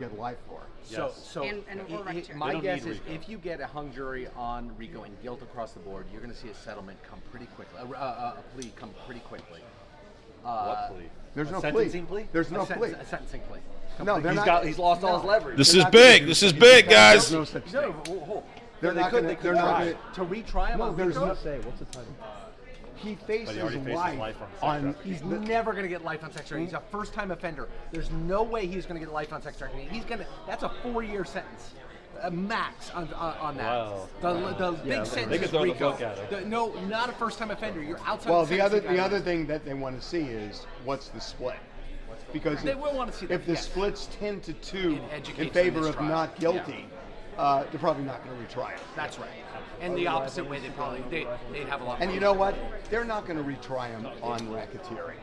get life for. So my guess is if you get a hung jury on RICO and guilt across the board, you're going to see a settlement come pretty quickly, a plea come pretty quickly. What plea? There's no sentencing plea. There's no plea. A sentencing plea. No, they're not. He's lost all his leverage. This is big. This is big, guys. No such thing. They're not going to retry him. No, there's no. Say what's the title? He faces life on. He's never going to get life on sex trafficking. He's a first-time offender. There's no way he's going to get life on sex trafficking. That's a 4-year sentence, a max on that. Wow. The big sentence they could is throw the RICO. book at him. No, not a first-time offender. You're outside. Well, the the other thing that they want to see is what's the split. Because they will want to see that, if the yes. split's 10-2 educates in favor them of in this not trial. guilty, they're probably not going to retry him. That's right. And the opposite way, they'd have a lot. And you know what? They're not going to retry him on racketeering.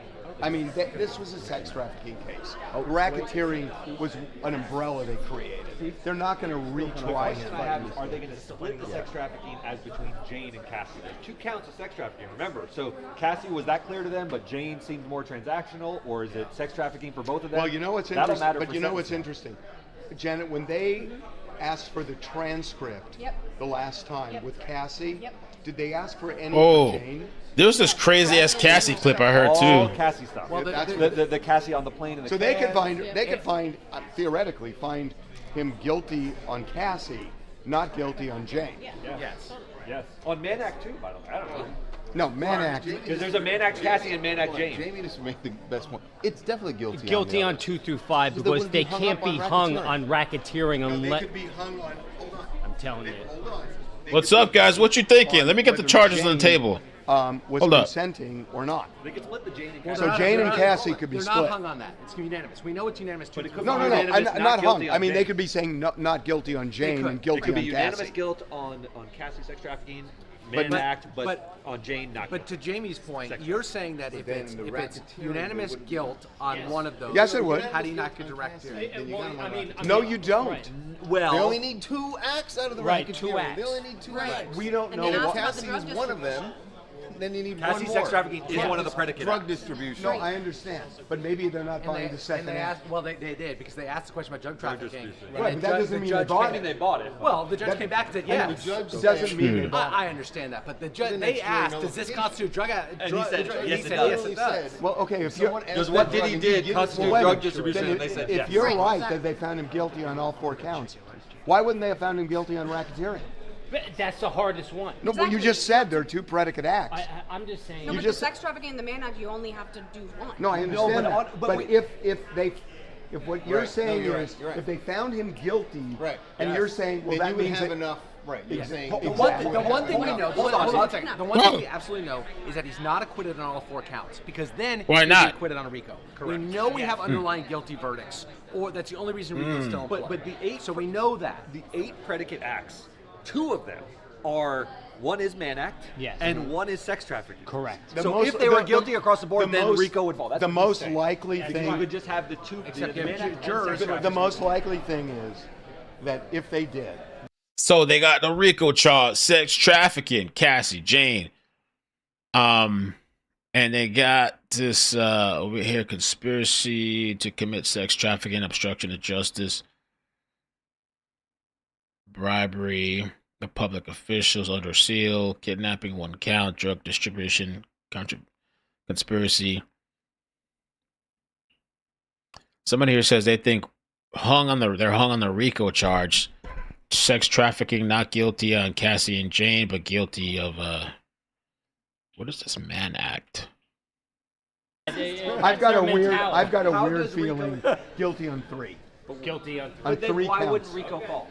I mean, this was a sex trafficking case. Racketeering was an umbrella they created. They're not going to retry him. Are they going to split the sex trafficking as between Jane and Cassie? There's 2 counts of sex trafficking, remember. So Cassie, was that clear to them, but Jane seems more transactional, or is it sex trafficking for both of them? Well, you know what's That'll interesting. matter But for you know what's sentencing. interesting, Janet, when they asked for the transcript the last time with Cassie, did they ask for any for Jane? There was this crazy ass Cassie clip I heard All too. Cassie stuff. Well, the Cassie on the plane. And So they could find, theoretically, find him guilty on Cassie, not guilty on Jane. Yes. On Mann Act too, by the way. I don't know. No, Mann Act. Because there's a Mann Act Cassie and Mann Act Jane. Jamie just make the best point. It's definitely guilty. Guilty on 2 through 5 So they because wouldn't they be hung can't up be on hung racketeering. on racketeering They unless. could be hung on. Hold on. I'm telling you. Hold on. They What's could up, be guys? hung What you thinking? Let me get the whether charges on the Jane, table. Was Hold up. consenting or not. They could split the Jane and Well, Cassie. So they're Jane not- and they're not- Cassie could be they're split. not hung on that. It's unanimous. We know it's unanimous. But it could be No, unanimous, not not hung. guilty I on mean, they Jane. could be saying not guilty on Jane could. and It guilty could be on unanimous Cassie. guilt on Cassie sex trafficking, But- Mann Act, but but- on Jane not But guilty. to Jamie's point, you're saying that if then it's the unanimous racketeering guilt on one of those, Yes, it would. How do you not get direct hearing? No, you don't. Well, They only need 2 acts out of the Right, racketeering. 2 acts. They only need 2 acts. We don't And know then what. ask about the Cassie drug is one of them. Then you need Cassie one sex more. trafficking is one of the predicate Drug acts. distribution. No, I understand, but maybe they're not buying the and second they act. asked. Well, they did because they asked the question about drug trafficking. distribution. and Right, the but that judge- doesn't the mean judge they bought came- it. They bought it. Well, the judge That- came back and said, And yes. the judge doesn't mean they bought it. I understand that, but the judge Then they it's asked, your does this nullification. constitute drug? And he said, yes, it yes, does. it does. Well, okay, if you're, Does what Diddy did constitute wait a drug minute. distribution? Then And they said if yes. you're right that they found him guilty on all 4 counts, why wouldn't they have found him guilty on racketeering? But that's the hardest one. No, well, you just said there are 2 predicate acts. I'm just saying. No, You but just- the sex trafficking and the Mann Act, you only have to do one. No, I understand but that. but But wait. if what you're Right. saying No, you're is, right. You're right. if they found him guilty, Right. and you're saying, well, Then that you would means have that enough. Right. You're saying The Exactly. one thing we know, Hold on, hold on a second. No. The one thing we absolutely know is that he's not acquitted on all 4 counts because then Why he'd be not? acquitted on a RICO. We know we have underlying guilty verdicts, or that's the only reason RICO's still in play. But the 8, so we know that. the 8 predicate acts, 2 of them are, one is Mann Act, Yes. and one is sex trafficking. Correct. The So most- if they were the- guilty across the board, the then most- RICO would fall. That's the what he's most saying. likely And thing- you would just have the 2 Except the you Mann have Act and jurors. sex the trafficking. most likely thing is that if they did, So they got the RICO charge, sex trafficking, Cassie, Jane. And they got this over here, conspiracy to commit sex trafficking, obstruction of justice, bribery, the public officials under seal, kidnapping 1 count, drug distribution, conspiracy. Somebody here says they think they're hung on the RICO charge. Sex trafficking, not guilty on Cassie and Jane, but guilty of what is this Mann Act? I've got a weird How weird does RICO feeling guilty on 3. Guilty on. On But then 3 why counts. wouldn't RICO fall?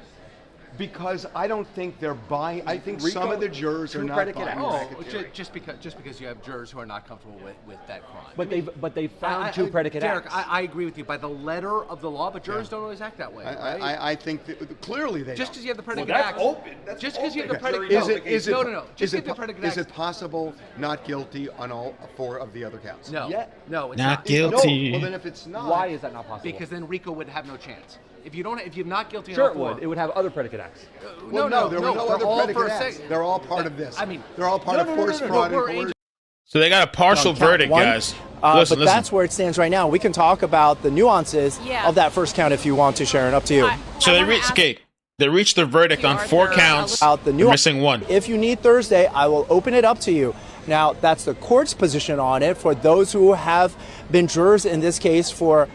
Because I don't think they're buying. I think RICO, some of the jurors are 2 not predicate buying acts. racketeering. Just because you have jurors who are not comfortable with that crime. But they found 2 predicate Derek, acts. I agree with you by the letter of the law, but jurors don't always act that way. right? I think that clearly they just don't. because you have the predicate that's acts, open. That's just because you have the open. predicate, Is it no. Just is get the predicate is acts. it possible not guilty on all 4 of the other counts? No, Yeah. no, it's Not not. guilty. No. Well, then if it's not, Why is that not possible? Because then RICO would have no chance. If you're not guilty sure on it all 4, would. It would have other predicate acts. Well, no, there were no they're other all predicate for a acts. sec- They're all part of this. I mean, they're all part of force, fraud, and we're coercion. So they got a partial On count verdict, 1? guys. Listen, But that's where it stands right now. We can talk about the nuances Yeah. of that first count if you want to, Sharon. Up to you. So they reached their verdict on 4 counts. They're missing 1. If you need Thursday, I will open it up to you. Now, that's the court's position on it. For those who have been jurors in this case for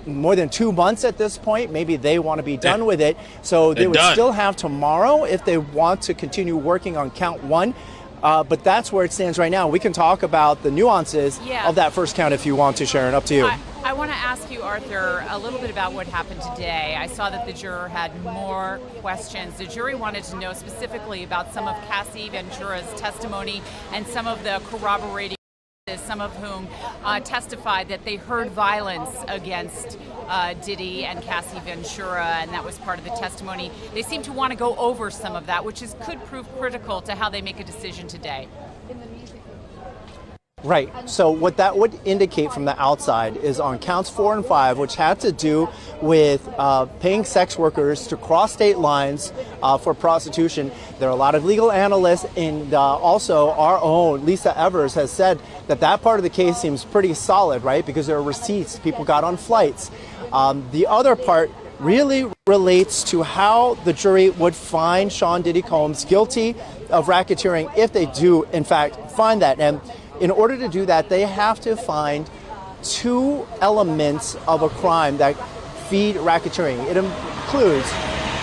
more than 2 months at this point, maybe they want to be done with it. So they would still have tomorrow if they want to continue working on count 1. But that's where it stands right now. We can talk about the nuances of that first count if you want to, Sharon. Up to you. I want to ask you, Arthur, a little bit about what happened today. I saw that the juror had more questions. The jury wanted to know specifically about some of Cassie Ventura's testimony and some of the corroborating, some of whom testified that they heard violence against Diddy and Cassie Ventura, and that was part of the testimony. They seem to want to go over some of that, which could prove critical to how they make a decision today. Right. So what that would indicate from the outside is on counts 4 and 5, which had to do with paying sex workers to cross state lines for prostitution. There are a lot of legal analysts, and also our own Lisa Evers has said that that part of the case seems pretty solid, right? Because there are receipts people got on flights. The other part really relates to how the jury would find Sean Diddy Combs guilty of racketeering if they do, in fact, find that. And in order to do that, they have to find 2 elements of a crime that feed racketeering. It includes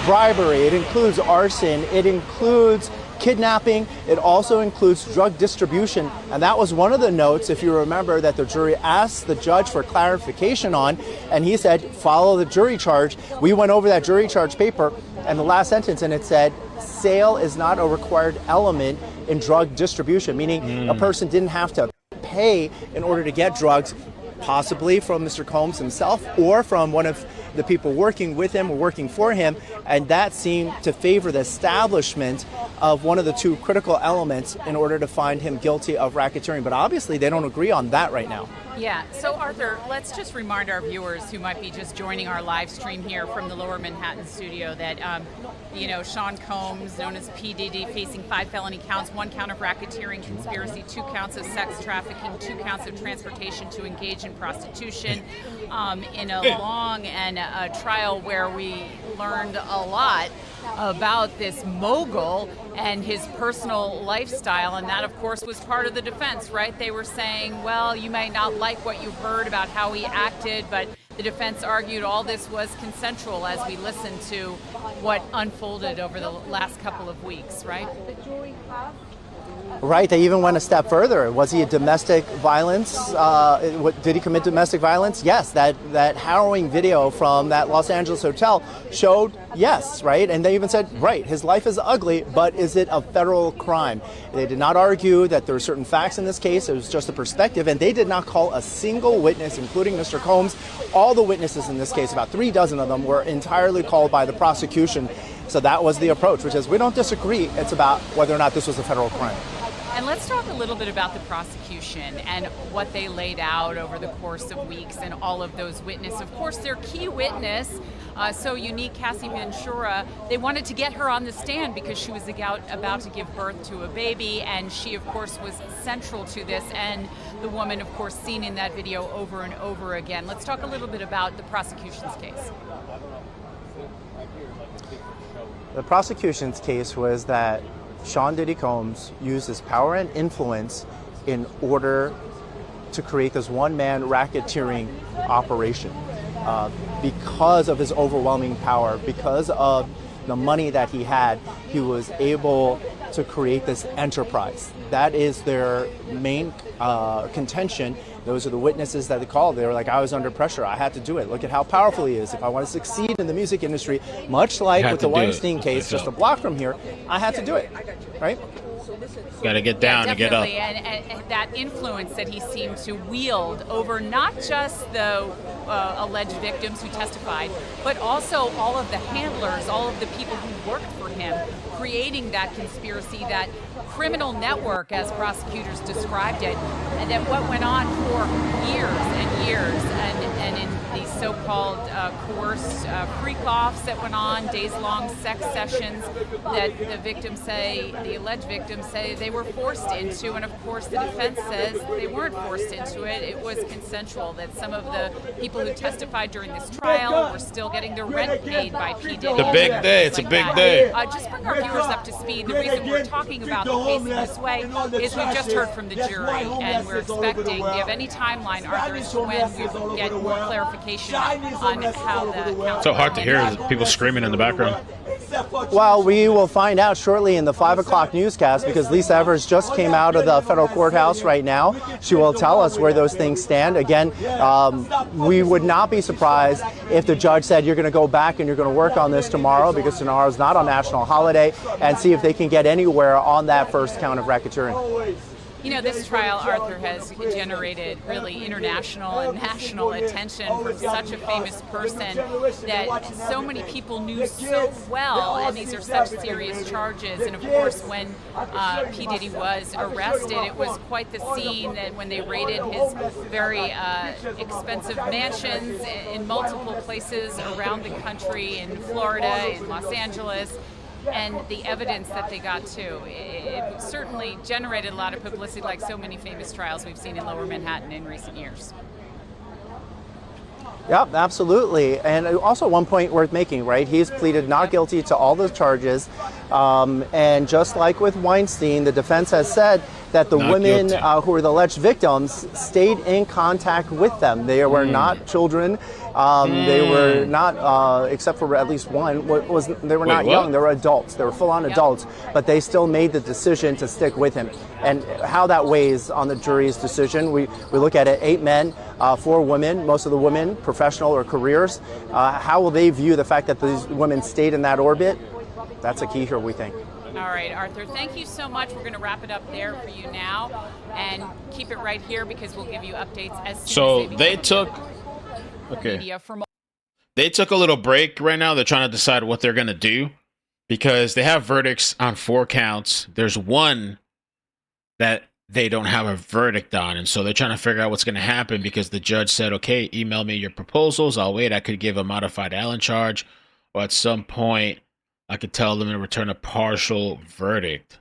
bribery, it includes arson, it includes kidnapping, it also includes drug distribution. And that was one of the notes, if you remember, that the jury asked the judge for clarification on, and he said, follow the jury charge. We went over that jury charge paper and the last sentence, and it said, sale is not a required element in drug distribution, meaning a person didn't have to pay in order to get drugs, possibly from Mr. Combs himself or from one of the people working with him or working for him, and that seemed to favor the establishment of one of the 2 critical elements in order to find him guilty of racketeering. But obviously they don't agree on that right now. Yeah, so Arthur, let's just remind our viewers who might be just joining our live stream here from the Lower Manhattan studio that, Sean Combs, known as P. Diddy, facing 5 felony counts, 1 count of racketeering conspiracy, 2 counts of sex trafficking, 2 counts of transportation to engage in prostitution, in a long and a trial where we learned a lot about this mogul and his personal lifestyle, and that of course was part of the defense, right? They were saying, well, you may not like what you heard about how he acted, but the defense argued all this was consensual as we listened to what unfolded over the last couple of weeks, right? Right, they even went a step further. Was he a domestic violence? Did he commit domestic violence? Yes, that harrowing video from that Los Angeles hotel showed yes, right? And they even said, right, his life is ugly, but is it a federal crime? They did not argue that there were certain facts in this case. It was just a perspective, and they did not call a single witness, including Mr. Combs. All the witnesses in this case, about 3 dozen of them, were entirely called by the prosecution. So that was the approach, which is we don't disagree. It's about whether or not this was a federal crime. And let's talk a little bit about the prosecution and what they laid out over the course of weeks and all of those witnesses. Of course, their key witness, so unique, Cassie Ventura, they wanted to get her on the stand because she was about to give birth to a baby, and she, of course, was central to this, and the woman, of course, seen in that video over and over again. Let's talk a little bit about the prosecution's case. The prosecution's case was that Sean Diddy Combs used his power and influence in order to create this one-man racketeering operation. Because of his overwhelming power, because of the money that he had, he was able to create this enterprise. That is their main contention. Those are the witnesses that they called. They were like, I was under pressure. I had to do it. Look at how powerful he is. If I want to succeed in the music industry, much like with the Weinstein case, just a block from here, I had to do it, right? Got to get down to get up. And that influence that he seemed to wield over not just the alleged victims who testified, but also all of the handlers, all of the people who worked for him, creating that conspiracy, that criminal network, as prosecutors described it, and that what went on for years and years, and in these so-called coerced freak-offs that went on, days-long sex sessions that the victims say, the alleged victims say they were forced into, and of course the defense says they weren't forced into it. It was consensual, that some of the people who testified during this trial were still getting their rent paid by P. Diddy. The big day. It's a big day. Just bring our viewers up to speed. The reason we're talking about the case in this way is we've just heard from the jury, and we're expecting, do you have any timeline, Arthur, as to when we will get more clarification on how the count? So hard to hear people screaming in the background. Well, we will find out shortly in the 5 o'clock newscast, because Lisa Evers just came out of the federal courthouse right now. She will tell us where those things stand. Again, we would not be surprised if the judge said you're going to go back and you're going to work on this tomorrow, because tomorrow is not a national holiday, and see if they can get anywhere on that first count of racketeering. You know, this trial, Arthur, has generated really international and national attention for such a famous person that so many people knew so well, and these are such serious charges. And of course, when P. Diddy was arrested, it was quite the scene that when they raided his very expensive mansions in multiple places around the country, in Florida, in Los Angeles, and the evidence that they got too. It certainly generated a lot of publicity, like so many famous trials we've seen in Lower Manhattan in recent years. Yep, absolutely. And also one point worth making, right? He's pleaded not guilty to all the charges. And just like with Weinstein, the defense has said that the women who were the alleged victims stayed in contact with them. They were not children. They were not, except for at least one, they were not young. They were adults. They were full-on adults. But they still made the decision to stick with him. And how that weighs on the jury's decision, we look at it, 8 men, 4 women, most of the women, professional or careers. How will they view the fact that these women stayed in that orbit? That's a key here, we think. All right, Arthur, thank you so much. We're going to wrap it up there for you now, and keep it right here because we'll give you updates as soon as they took they took a little break right now. They're trying to decide what they're going to do because they have verdicts on 4 counts. There's one that they don't have a verdict on, and so they're trying to figure out what's going to happen because the judge said, okay, email me your proposals. I'll wait. I could give a modified Allen charge, or at some point I could tell them to return a partial verdict.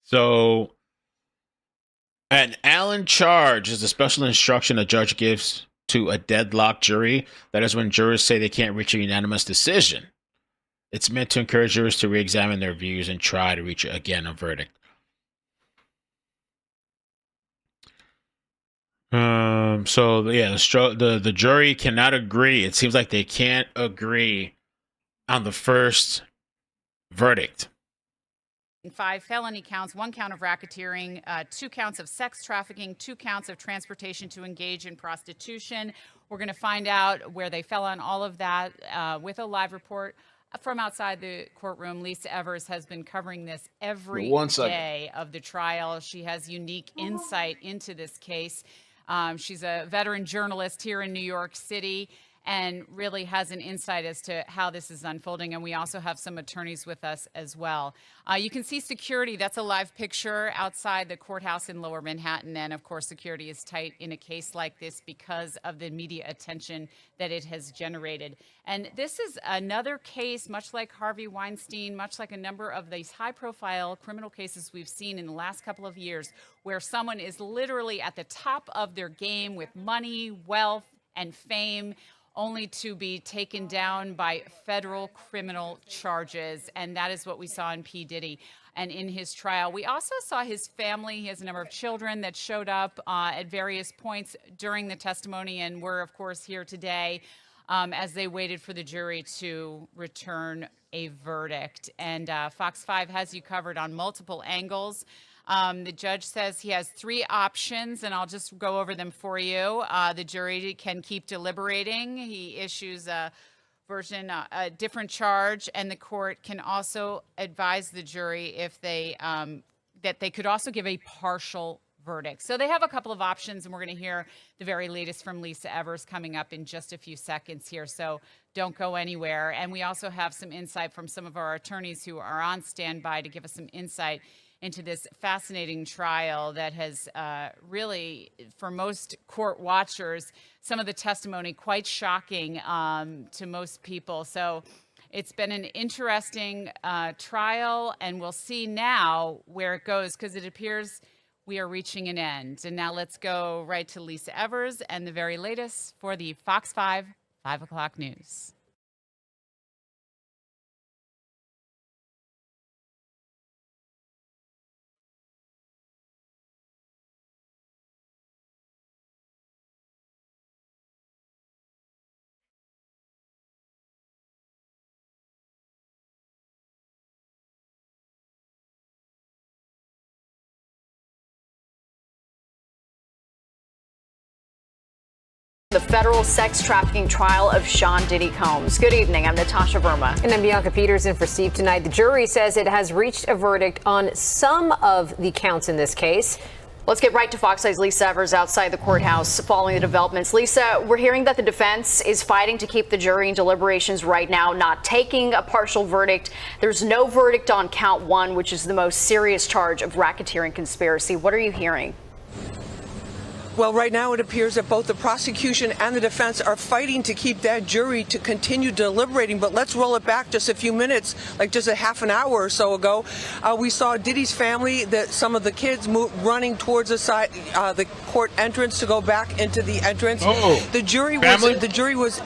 So, an Allen charge is a special instruction a judge gives to a deadlock jury. That is when jurors say they can't reach a unanimous decision. It's meant to encourage jurors to re-examine their views and try to reach, again, a verdict. So yeah, the jury cannot agree. It seems like they can't agree on the first verdict. 5 felony counts, 1 count of racketeering, 2 counts of sex trafficking, 2 counts of transportation to engage in prostitution. We're going to find out where they fell on all of that with a live report from outside the courtroom. Lisa Evers has been covering this every day of the trial. She has unique insight into this case. She's a veteran journalist here in New York City and really has an insight as to how this is unfolding. And we also have some attorneys with us as well. You can see security. That's a live picture outside the courthouse in Lower Manhattan. And of course, security is tight in a case like this because of the media attention that it has generated. And this is another case, much like Harvey Weinstein, much like a number of these high-profile criminal cases we've seen in the last couple of years, where someone is literally at the top of their game with money, wealth, and fame, only to be taken down by federal criminal charges. And that is what we saw in P. Diddy and in his trial. We also saw his family. He has a number of children that showed up at various points during the testimony and were, of course, here today as they waited for the jury to return a verdict. And Fox 5 has you covered on multiple angles. The judge says he has 3 options, and I'll just go over them for you. The jury can keep deliberating. He issues a a different charge, and the court can also advise the jury if they that they could also give a partial verdict. So they have a couple of options, and we're going to hear the very latest from Lisa Evers coming up in just a few seconds here. So don't go anywhere. And we also have some insight from some of our attorneys who are on standby to give us some insight into this fascinating trial that has really, for most court watchers, some of the testimony quite shocking to most people. So it's been an interesting trial, and we'll see now where it goes, because it appears we are reaching an end. And now let's go right to Lisa Evers and the very latest for the Fox 5 o'clock news. The federal sex trafficking trial of Sean Diddy Combs. Good evening. I'm Natasha Verma. And I'm Bianca Peterson for Steve tonight. The jury says it has reached a verdict on some of the counts in this case. Let's get right to Fox Eye's Lisa Evers outside the courthouse following the developments. Lisa, we're hearing that the defense is fighting to keep the jury in deliberations right now, not taking a partial verdict. There's no verdict on count 1, which is the most serious charge of racketeering conspiracy. What are you hearing? Well, right now it appears that both the prosecution and the defense are fighting to keep that jury to continue deliberating. But let's roll it back just a few minutes, like just a half an hour or so ago. We saw Diddy's family, that some of the kids running towards the court entrance to go back into the entrance. The jury was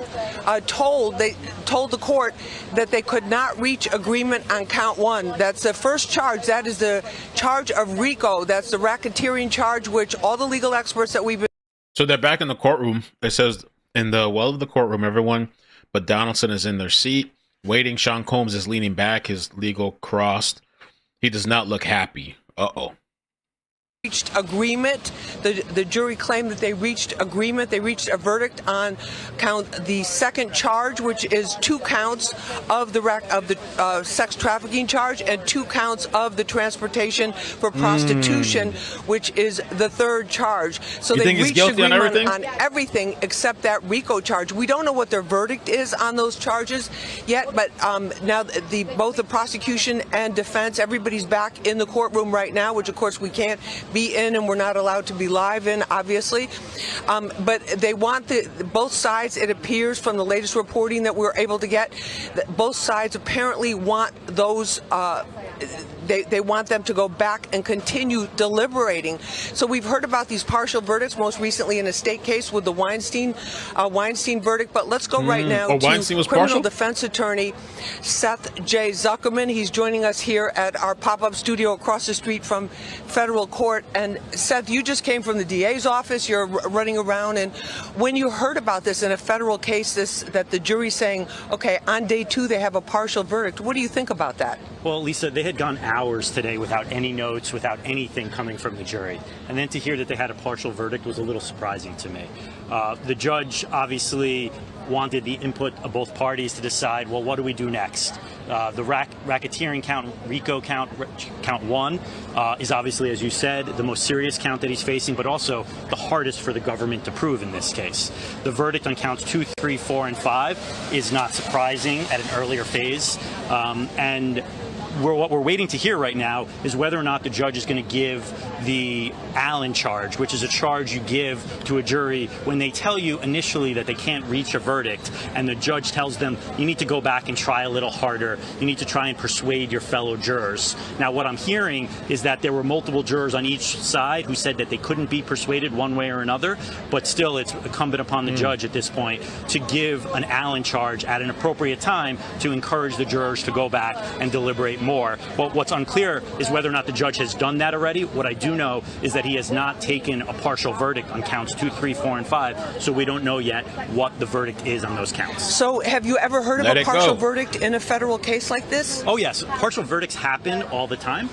told the court that they could not reach agreement on count 1. That's the first charge. That is the charge of RICO. That's the racketeering charge, which all the legal experts that we've been. So they're back in the courtroom. It says in the well of the courtroom, everyone but Donaldson is in their seat, waiting. Sean Combs is leaning back, his legal crossed. He does not look happy. Reached agreement. The jury claimed that they reached agreement. They reached a verdict on the second charge, which is 2 counts of the sex trafficking charge and 2 counts of the transportation for prostitution, which is the third charge. So they reached agreement on everything except that RICO charge. We don't know what their verdict is on those charges yet, but now both the prosecution and defense, everybody's back in the courtroom right now, which of course we can't be in, and we're not allowed to be live in, obviously. But they want both sides, it appears from the latest reporting that we're able to get, that both sides apparently want those they want them to go back and continue deliberating. So we've heard about these partial verdicts, most recently in a state case with the Weinstein verdict. But let's go right now to criminal defense attorney Seth J. Zuckerman. He's joining us here at our pop-up studio across the street from federal court. And Seth, you just came from the DA's office. You're running around. And when you heard about this in a federal case, that the jury's saying, okay, on day 2 they have a partial verdict, what do you think about that? Well, Lisa, they had gone hours today without any notes, without anything coming from the jury. And then to hear that they had a partial verdict was a little surprising to me. The judge obviously wanted the input of both parties to decide, well, what do we do next? The racketeering count, RICO count 1, is obviously, as you said, the most serious count that he's facing, but also the hardest for the government to prove in this case. The verdict on counts 2, 3, 4, and 5 is not surprising at an earlier phase, and what we're waiting to hear right now is whether or not the judge is going to give the Allen charge, which is a charge you give to a jury when they tell you initially that they can't reach a verdict, and the judge tells them you need to go back and try a little harder. You need to try and persuade your fellow jurors. Now, what I'm hearing is that there were multiple jurors on each side who said that they couldn't be persuaded one way or another, but still it's incumbent upon the judge at this point to give an Allen charge at an appropriate time to encourage the jurors to go back and deliberate more. But what's unclear is whether or not the judge has done that already. What I do know is that he has not taken a partial verdict on counts 2, 3, 4, and 5, so we don't know yet what the verdict is on those counts. So have you ever heard of a partial verdict in a federal case like this? Oh, yes. Partial verdicts happen all the time.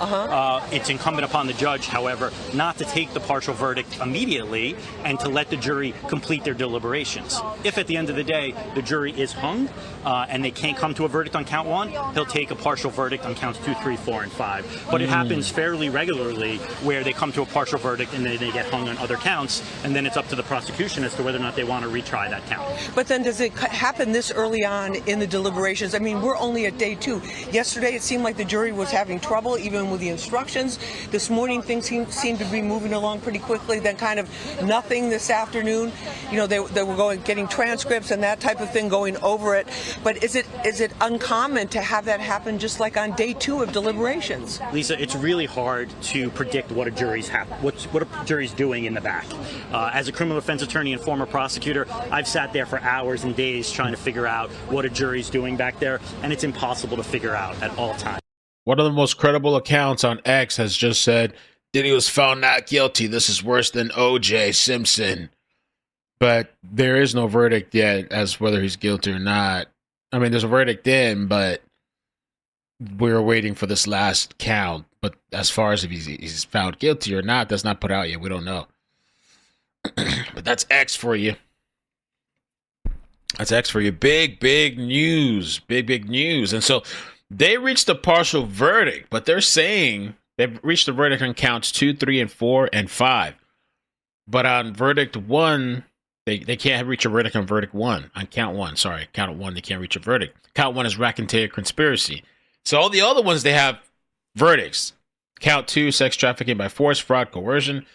It's incumbent upon the judge, however, not to take the partial verdict immediately and to let the jury complete their deliberations. If at the end of the day the jury is hung and they can't come to a verdict on count 1, he'll take a partial verdict on counts 2, 3, 4, and 5. But it happens fairly regularly where they come to a partial verdict and then they get hung on other counts, and then it's up to the prosecution as to whether or not they want to retry that count. But then does it happen this early on in the deliberations? I mean, we're only at day 2. Yesterday, it seemed like the jury was having trouble even with the instructions. This morning, things seemed to be moving along pretty quickly. Then kind of nothing this afternoon. You know, they were getting transcripts and that type of thing, going over it. But is it uncommon to have that happen just like on day 2 of deliberations? Lisa, it's really hard to predict what a jury's doing in the back. As a criminal defense attorney and former prosecutor, I've sat there for hours and days trying to figure out what a jury's doing back there, and it's impossible to figure out at all times. One of the most credible accounts on X has just said, Diddy was found not guilty. This is worse than O.J. Simpson. But there is no verdict yet as whether he's guilty or not. I mean, there's a verdict in, but we're waiting for this last count. But as far as if he's found guilty or not, that's not put out yet. We don't know. But that's X for you. That's X for you. Big news. Big news. And so they reached a partial verdict, but they're saying they've reached a verdict on counts 2, 3, and 4, and 5. But on verdict 1, they can't reach a verdict on verdict 1. On count 1, sorry. Count 1, they can't reach a verdict. Count 1 is racketeering conspiracy. So all the other ones, they have verdicts. Count 2, sex trafficking by force, fraud, coercion.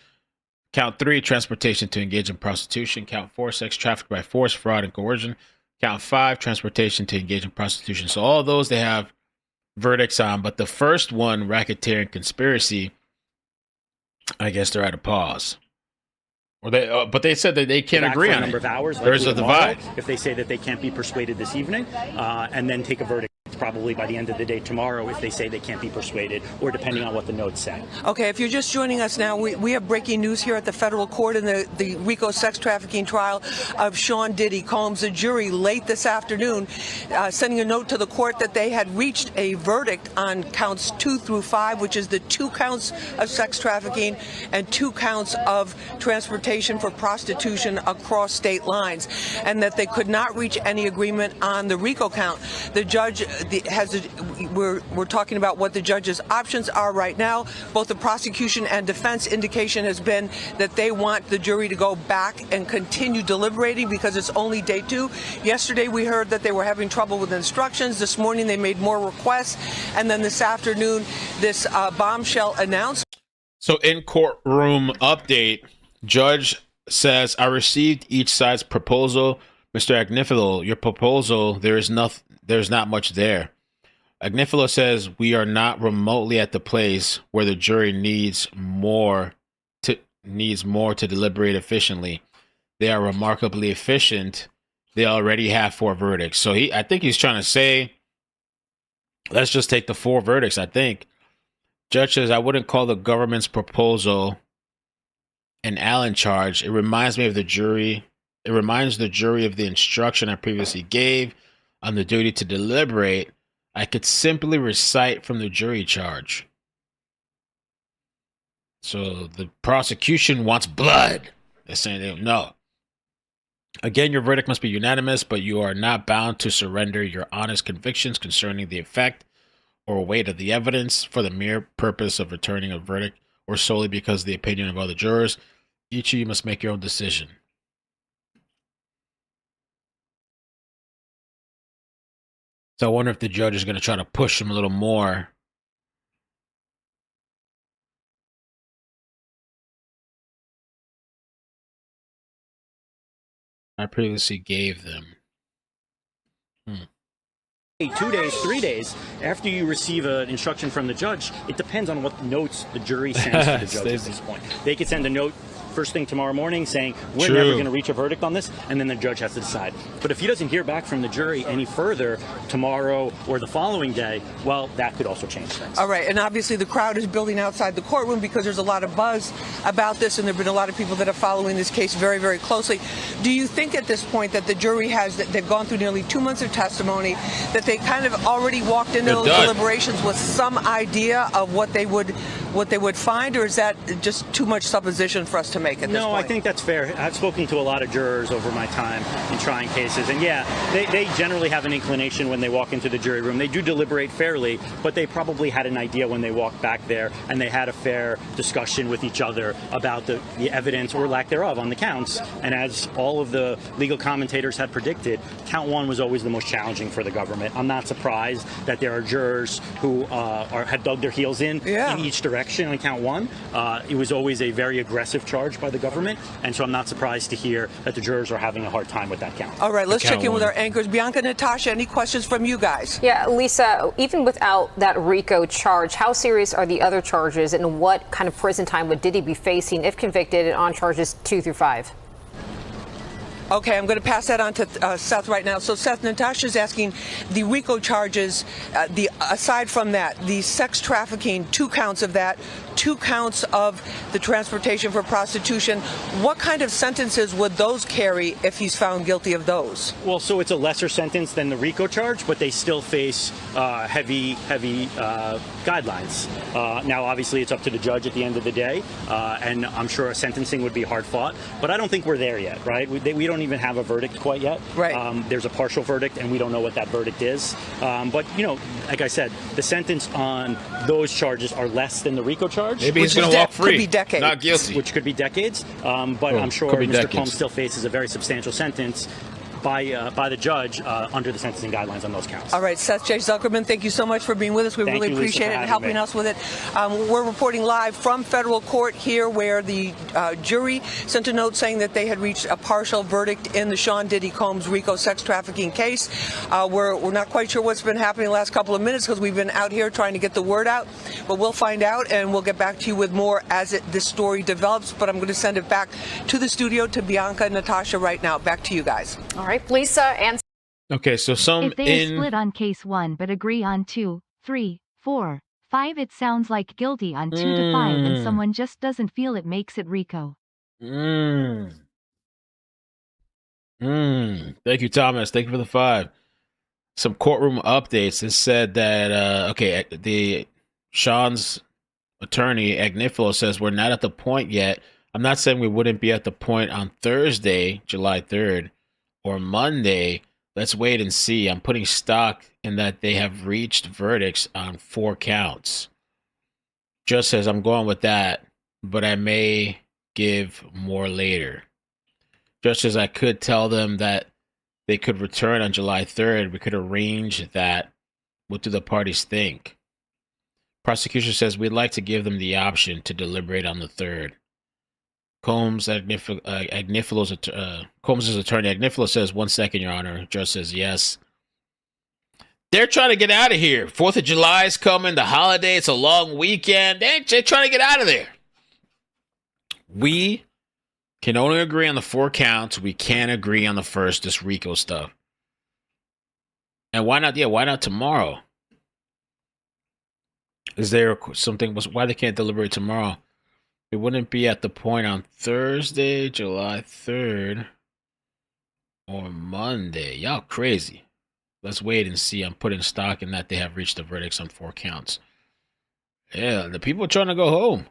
Count 3, transportation to engage in prostitution. Count 4, sex trafficking by force, fraud, and coercion. Count 5, transportation to engage in prostitution. So all those they have verdicts on. But the first one, racketeering conspiracy, I guess they're at a pause. Or but they said that they can't agree on a number it. of hours. There's a divide. If they say that they can't be persuaded this evening, and then take a verdict probably by the end of the day tomorrow if they say they can't be persuaded, or depending on what the notes say. Okay, if you're just joining us now, we have breaking news here at the federal court in the RICO sex trafficking trial of Sean Diddy Combs. The jury late this afternoon sending a note to the court that they had reached a verdict on counts 2 through 5, which is the 2 counts of sex trafficking and 2 counts of transportation for prostitution across state lines, and that they could not reach any agreement on the RICO count. The judge we're talking about what the judge's options are right now. Both the prosecution and defense indication has been that they want the jury to go back and continue deliberating because it's only day 2. Yesterday we heard that they were having trouble with instructions. This morning they made more requests, and then this afternoon this bombshell announcement. So in courtroom update, judge says, I received each side's proposal. Mr. iCkEdMeL, your proposal, there's not much there. iCkEdMeL says we are not remotely at the place where the jury needs more to deliberate efficiently. They are remarkably efficient. They already have 4 verdicts. So I think he's trying to say, let's just take the 4 verdicts. I think judge says I wouldn't call the government's proposal an Allen charge. It reminds me of the jury. It reminds the jury of the instruction I previously gave on the duty to deliberate. I could simply recite from the jury charge. So the prosecution wants blood. They're saying they don't know. Again, your verdict must be unanimous, but you are not bound to surrender your honest convictions concerning the effect or weight of the evidence for the mere purpose of returning a verdict or solely because of the opinion of other jurors. Each of you must make your own decision. So I wonder if the judge is going to try to push him a little more. I previously gave them. 2 days, 3 days after you receive an instruction from the judge, it depends on what notes the jury sends to the judge at this point. They could send a note first thing tomorrow morning saying we're never going to reach a verdict on this, and then the judge has to decide. But if he doesn't hear back from the jury any further tomorrow or the following day, well, that could also change things. All right, and obviously the crowd is building outside the courtroom because there's a lot of buzz about this, and there have been a lot of people that are following this case very, very closely. Do you think at this point that the jury they've gone through nearly 2 months of testimony, that they kind of already walked into those deliberations with some idea of what they would what they would find, or is that just too much supposition for us to make at this No, point? I think that's fair. I've spoken to a lot of jurors over my time in trying cases, and yeah, they generally have an inclination when they walk into the jury room. They do deliberate fairly, but they probably had an idea when they walked back there, and they had a fair discussion with each other about the evidence or lack thereof on the counts. And as all of the legal commentators had predicted, count one was always the most challenging for the government. I'm not surprised that there are jurors who had dug their heels in each direction on count one. It was always a very aggressive charge by the government, and so I'm not surprised to hear that the jurors are having a hard time with that count. All right, let's check in with our anchors. Bianca, Natasha, any questions from you guys? Yeah, Lisa, even without that RICO charge, how serious are the other charges, and what kind of prison time would Diddy be facing if convicted on charges 2 through 5? Okay, I'm going to pass that on to Seth right now. So, Seth, Natasha's asking the RICO charges, aside from that, the sex trafficking, 2 counts of that, 2 counts of the transportation for prostitution. What kind of sentences would those carry if he's found guilty of those? Well, so it's a lesser sentence than the RICO charge, but they still face heavy guidelines. Now, obviously, it's up to the judge at the end of the day, and I'm sure a sentencing would be hard fought, but I don't think we're there yet, right? We don't even have a verdict quite yet. Right. There's a partial verdict, and we don't know what that verdict is. But, you know, like I said, the sentence on those charges are less than the RICO charge. Maybe he's going to walk free. Could be decades. Not guilty. Which could be decades. But I'm sure Mr. Combs still faces a very substantial sentence by the judge under the sentencing guidelines on those counts. All right, Seth J. Zuckerman, thank you so much for being with us. We Thank really you, Lisa, appreciate for it and having helping me. us with it. We're reporting live from federal court here, where the jury sent a note saying that they had reached a partial verdict in the Sean Diddy Combs RICO sex trafficking case. We're not quite sure what's been happening the last couple of minutes because we've been out here trying to get the word out, but we'll find out and we'll get back to you with more as this story develops. But I'm going to send it back to the studio to Bianca and Natasha right now. Back to you guys. All right, Lisa and Okay, so if they split on case 1 but agree on 2, 3, 4, 5, it sounds like guilty on 2 to 5, and someone just doesn't feel it makes it RICO. Thank you, Thomas. Thank you for the 5. Some courtroom updates. It said that the Sean's attorney iCkEdMeL says we're not at the point yet. I'm not saying we wouldn't be at the point on Thursday, July 3rd, or Monday. Let's wait and see. I'm putting stock in that they have reached verdicts on 4 counts. Just says I'm going with that, but I may give more later. Just as I could tell them that they could return on July 3rd, we could arrange that. What do the parties think? Prosecution says we'd like to give them the option to deliberate on the 3rd. Combs' attorney iCkEdMeL says 1 second, Your Honor. Judge says yes. They're trying to get out of here. 4th of July is coming. The holiday. It's a long weekend. They're trying to get out of there. We can only agree on the 4 counts. We can't agree on the first, this RICO stuff. And why not? Yeah, why not tomorrow? Is there something? Why they can't deliberate tomorrow? It wouldn't be at the point on Thursday, July 3rd, or Monday. Y'all crazy. Let's wait and see. I'm putting stock in that they have reached the verdicts on 4 counts. Yeah, the people are trying to go home.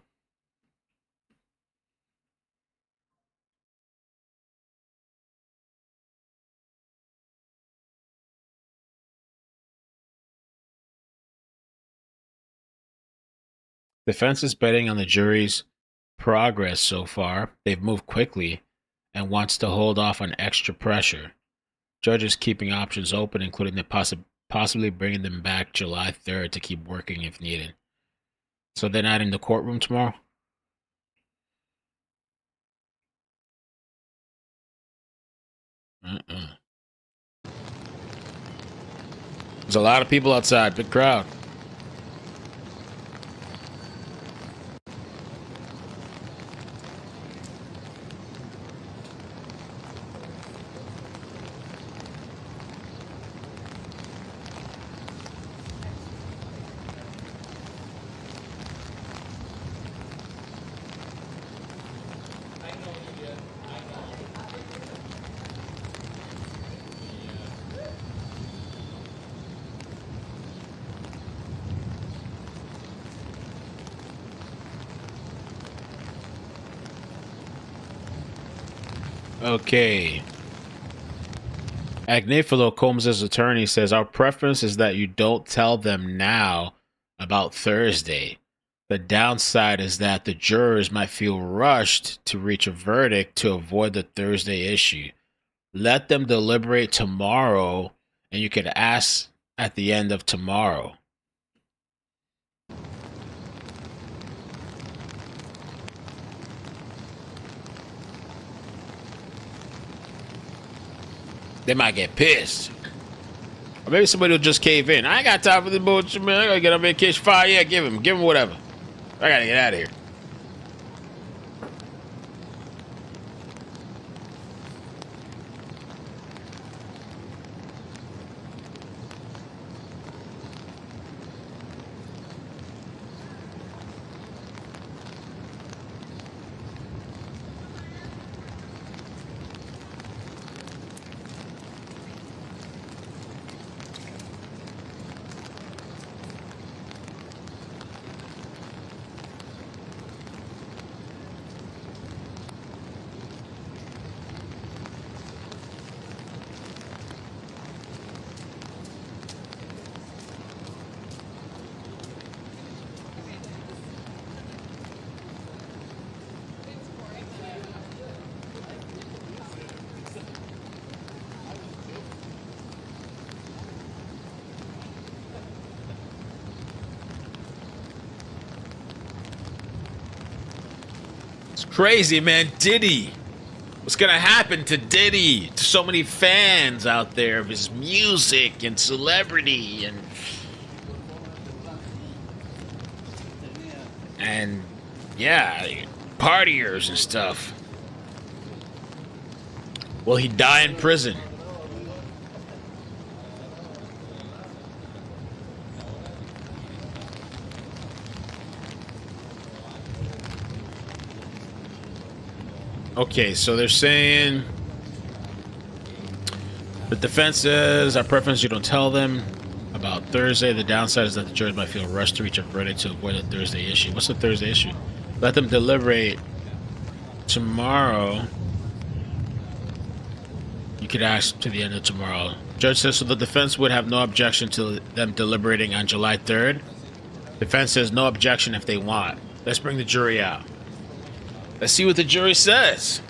Defense is betting on the jury's progress so far. They've moved quickly and wants to hold off on extra pressure. Judges keeping options open, including the possibly bringing them back July 3rd to keep working if needed. So they're not in the courtroom tomorrow? There's a lot of people outside. Big crowd. Okay. Agnifilo, Combs' attorney, says our preference is that you don't tell them now about Thursday. The downside is that the jurors might feel rushed to reach a verdict to avoid the Thursday issue. Let them deliberate tomorrow, and you can ask at the end of tomorrow. They might get pissed. Or maybe somebody will just cave in. I ain't got time for this bullshit, man. I gotta get on vacation. Fire, yeah, give him whatever. I gotta get out of here. Crazy, man. Diddy. What's gonna happen to Diddy? To so many fans out there of his music and celebrity and yeah, partiers and stuff. Will he die in prison? Okay, so they're saying the defense says our preference you don't tell them about Thursday. The downside is that the jurors might feel rushed to reach a verdict to avoid a Thursday issue. What's the Thursday issue? Let them deliberate tomorrow. You could ask to the end of tomorrow. Judge says so the defense would have no objection to them deliberating on July 3rd. Defense says no objection if they want. Let's bring the jury out. Let's see what the jury says.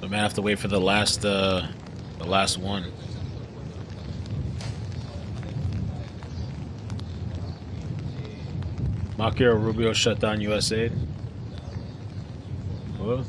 So, man, I have to wait for the last one. Marco Rubio shut down USAID. What?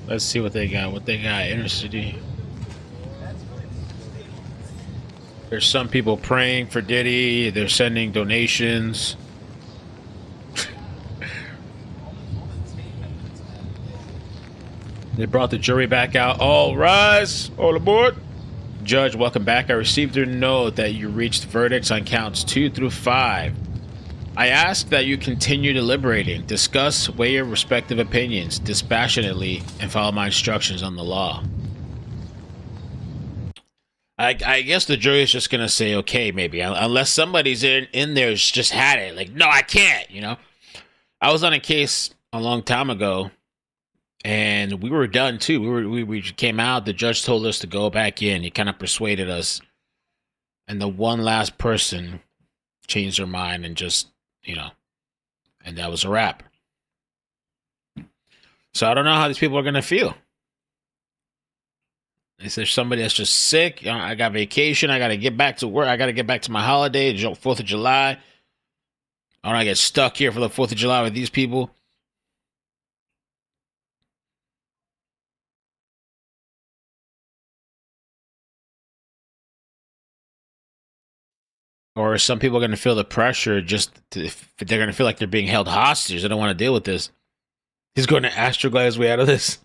Let's see what they got. Intercity. There's some people praying for Diddy. They're sending donations. They brought the jury back out. All rise. All aboard. Judge, welcome back. I received your note that you reached verdicts on counts 2 through 5. I ask that you continue deliberating, discuss, weigh your respective opinions dispassionately, and follow my instructions on the law. I guess the jury is just gonna say okay, maybe, unless somebody's in there's just had it. Like, no, I can't. You know, I was on a case a long time ago, and we were done too. We came out. The judge told us to go back in. He kind of persuaded us, and the one last person changed their mind and just, you know, and that was a wrap. So I don't know how these people are gonna feel. Is there somebody that's just sick? I got vacation. I got to get back to work. I got to get back to my holiday, 4th of July. I don't get stuck here for the 4th of July with these people. Or some people are going to feel the pressure if they're going to feel like they're being held hostage. They don't want to deal with this. He's going to astroglide his way out of this.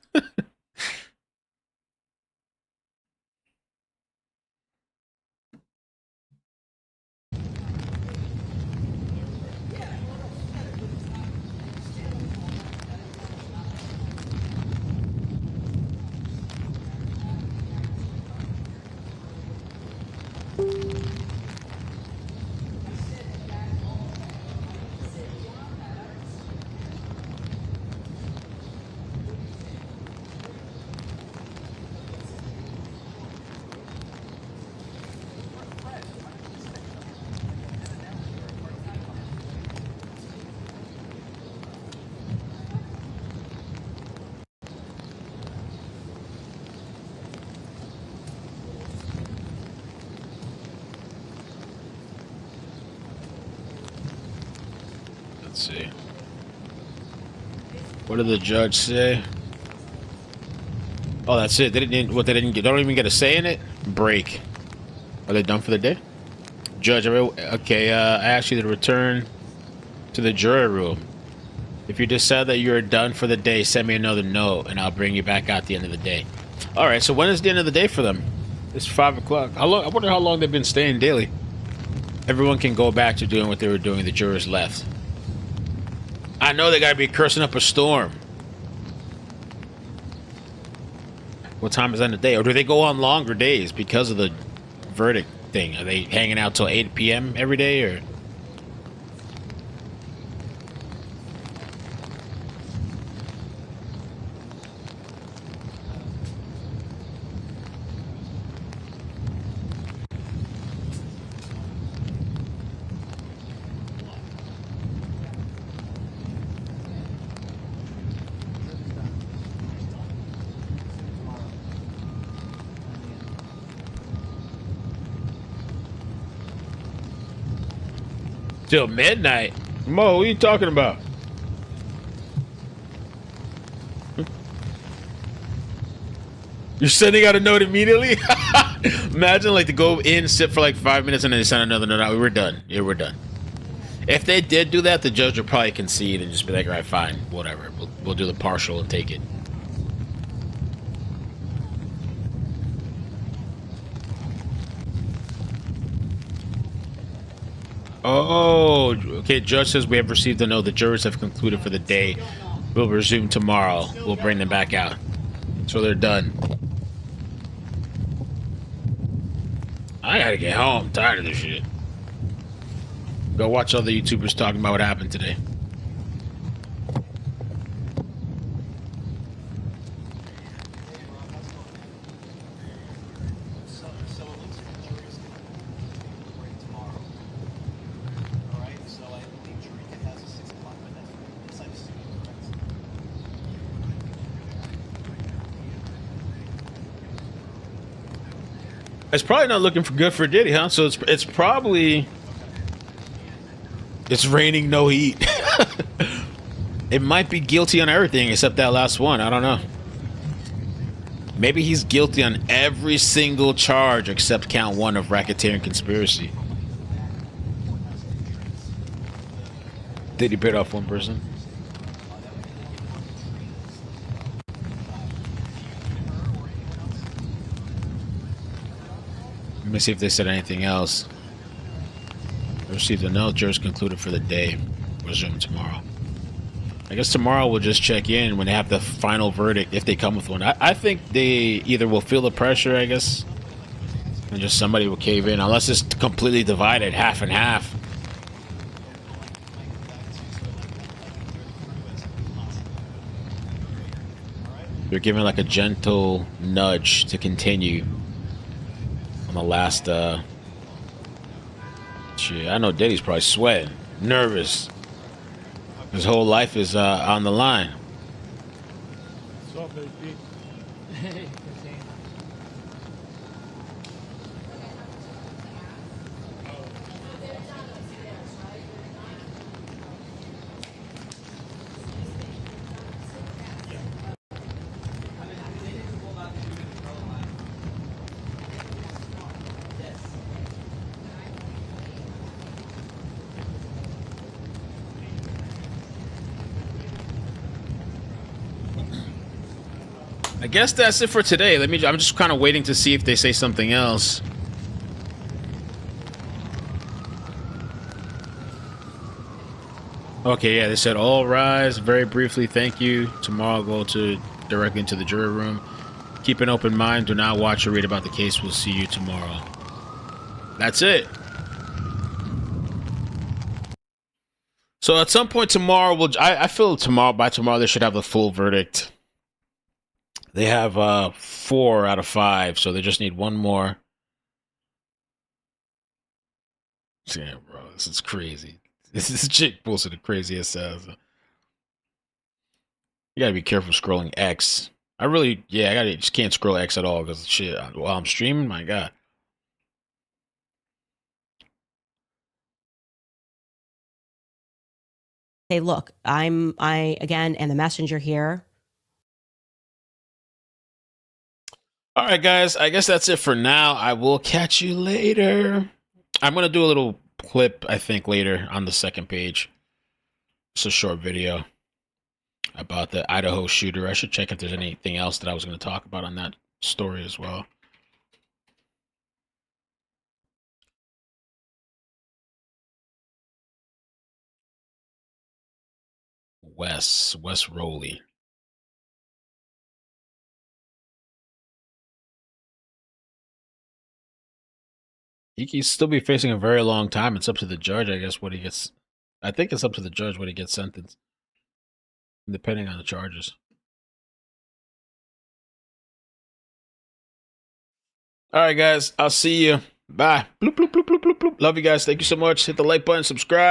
Let's see. What did the judge say? Oh, that's it. They don't even get a say in it. Break. Are they done for the day? Judge, okay. I asked you to return to the jury room. If you decide that you're done for the day, send me another note, and I'll bring you back out at the end of the day. All right. So when is the end of the day for them? It's 5 o'clock. How long? I wonder how long they've been staying daily. Everyone can go back to doing what they were doing. The jurors left. I know they gotta be cursing up a storm. What time is that in the day? Or do they go on longer days because of the verdict thing? Are they hanging out till 8 p.m. every day, or? Till midnight? Mo, what are you talking about? You're sending out a note immediately? Imagine, like, to go in, sit for like 5 minutes, and then they send another note out. We're done. Yeah, we're done. If they did do that, the judge would probably concede and just be like, all right, fine, whatever. We'll do the partial and take it. Oh, okay. Judge says we have received a note. The jurors have concluded for the day. We'll resume tomorrow. We'll bring them back out. So they're done. I gotta get home. I'm tired of this shit. Go watch all the YouTubers talking about what happened today. It's probably not looking for good for Diddy, huh? So it's probably it's raining no heat. It might be guilty on everything except that last one. I don't know. Maybe he's guilty on every single charge except count 1 of racketeering conspiracy. Did he paid off one person? Let me see if they said anything else. Received a note. Jurors concluded for the day. Resume tomorrow. I guess tomorrow we'll just check in when they have the final verdict, if they come with one. I think they either will feel the pressure, I guess, And just somebody will cave in, unless it's completely divided, half and half. They're giving like a gentle nudge to continue on the last, shit, I know Diddy's probably sweating, nervous. His whole life is on the line. What's up, baby? I guess that's it for today. I'm just kind of waiting to see if they say something else. Okay, yeah, they said all rise. Very briefly, thank you. Tomorrow I'll go directly into the jury room. Keep an open mind. Do not watch or read about the case. We'll see you tomorrow. That's it. So at some point tomorrow, I feel by tomorrow they should have the full verdict. They have 4 out of 5, so they just need one more. Yeah, bro, this is crazy. This chick posted the craziest ass. You gotta be careful scrolling X. I just can't scroll X at all because shit. While I'm streaming, my God. Say, look, I again am the messenger here. All right, guys. I guess that's it for now. I will catch you later. I'm going to do a little clip, I think, later on the second page. It's a short video about the Idaho shooter. I should check if there's anything else that I was going to talk about on that story as well. Wes Rowley. He can still be facing a very long time. It's up to the judge, I guess, what he gets. I think it's up to the judge what he gets sentenced, depending on the charges. All right, guys. I'll see you. Bye. Bloop, bloop, bloop, bloop, bloop, bloop. Love you guys. Thank you so much. Hit the like button, subscribe.